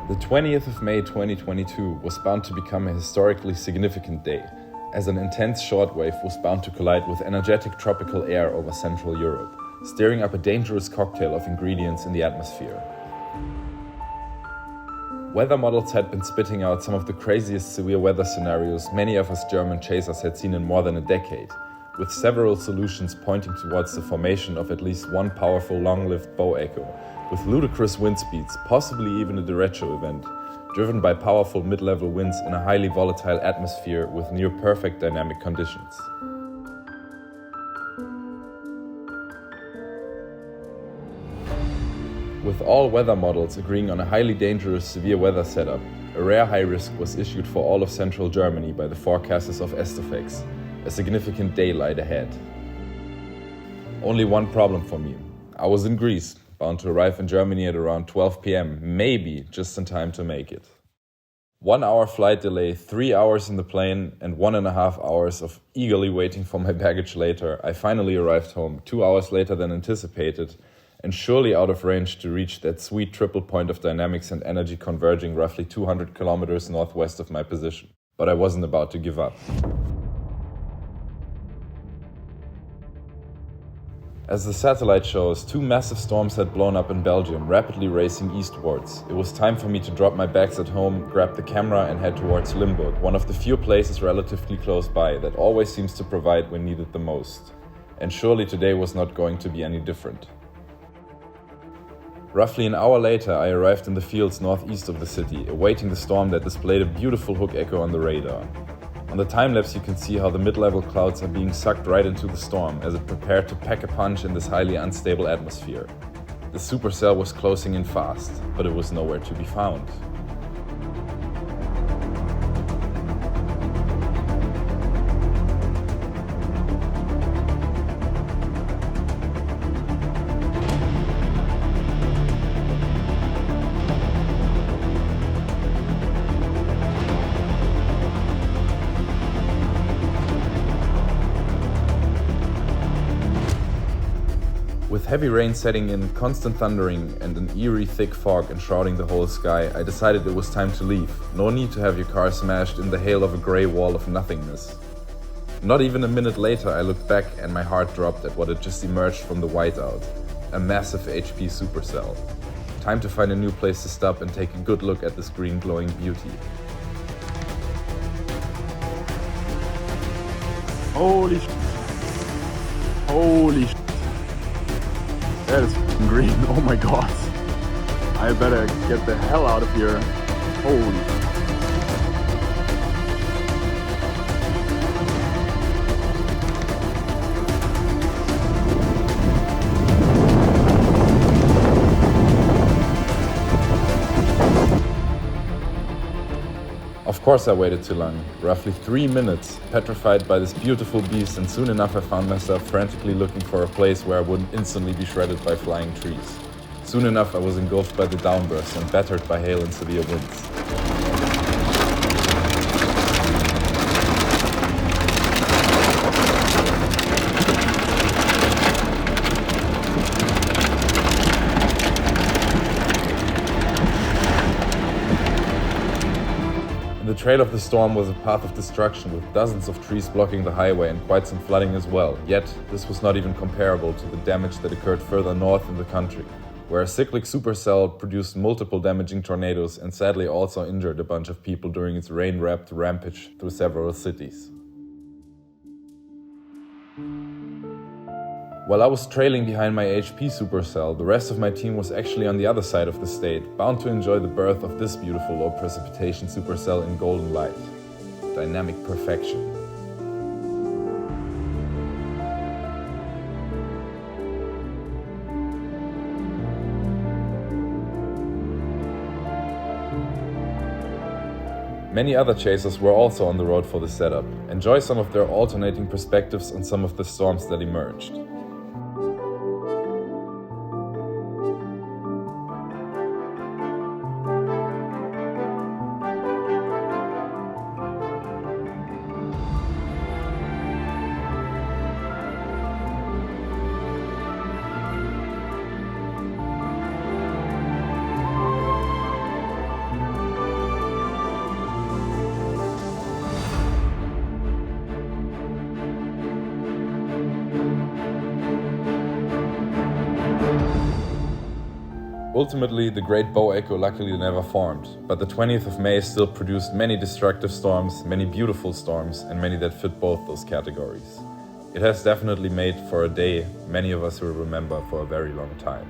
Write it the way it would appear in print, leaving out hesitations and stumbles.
The 20th of May 2022 was bound to become a historically significant day, as an intense shortwave was bound to collide with energetic tropical air over Central Europe, stirring up a dangerous cocktail of ingredients in the atmosphere. Weather models had been spitting out some of the craziest severe weather scenarios many of us German chasers had seen in more than a decade, with several solutions pointing towards the formation of at least one powerful long-lived bow echo, with ludicrous wind speeds, possibly even a derecho event, driven by powerful mid-level winds in a highly volatile atmosphere with near-perfect dynamic conditions. With all weather models agreeing on a highly dangerous severe weather setup, a rare high risk was issued for all of central Germany by the forecasters of Estofex, a significant day lied ahead. Only one problem for me. I was in Greece, bound to arrive in Germany at around 12 p.m, maybe just in time to make it. 1 hour flight delay, 3 hours in the plane, and 1.5 hours of eagerly waiting for my baggage later, I finally arrived home 2 hours later than anticipated, and surely out of range to reach that sweet triple point of dynamics and energy converging roughly 200 kilometers northwest of my position. But I wasn't about to give up. As the satellite shows, 2 massive storms had blown up in Belgium, rapidly racing eastwards. It was time for me to drop my bags at home, grab the camera and head towards Limburg, one of the few places relatively close by that always seems to provide when needed the most. And surely today was not going to be any different. Roughly an hour later, I arrived in the fields northeast of the city, awaiting the storm that displayed a beautiful hook echo on the radar. On the time-lapse you can see how the mid-level clouds are being sucked right into the storm as it prepared to pack a punch in this highly unstable atmosphere. The supercell was closing in fast, but it was nowhere to be found. With heavy rain setting in, constant thundering, and an eerie thick fog enshrouding the whole sky, I decided it was time to leave. No need to have your car smashed in the hail of a grey wall of nothingness. Not even a minute later I looked back and my heart dropped at what had just emerged from the whiteout. A massive HP supercell. Time to find a new place to stop and take a good look at this green glowing beauty. Holy sh**. Holy sh**. That is f***ing green, oh my god. I better get the hell out of here. Holy. Of course I waited too long, roughly 3 minutes, petrified by this beautiful beast, and soon enough I found myself frantically looking for a place where I wouldn't instantly be shredded by flying trees. Soon enough I was engulfed by the downburst and battered by hail and severe winds. The trail of the storm was a path of destruction with dozens of trees blocking the highway and quite some flooding as well, yet this was not even comparable to the damage that occurred further north in the country, where a cyclic supercell produced multiple damaging tornadoes and sadly also injured a bunch of people during its rain-wrapped rampage through several cities. While I was trailing behind my HP supercell, the rest of my team was actually on the other side of the state, bound to enjoy the birth of this beautiful low precipitation supercell in golden light. Dynamic perfection. Many other chasers were also on the road for the setup. Enjoy some of their alternating perspectives on some of the storms that emerged. Ultimately, the Great Bow Echo luckily never formed, but the 20th of May still produced many destructive storms, many beautiful storms, and many that fit both those categories. It has definitely made for a day many of us will remember for a very long time.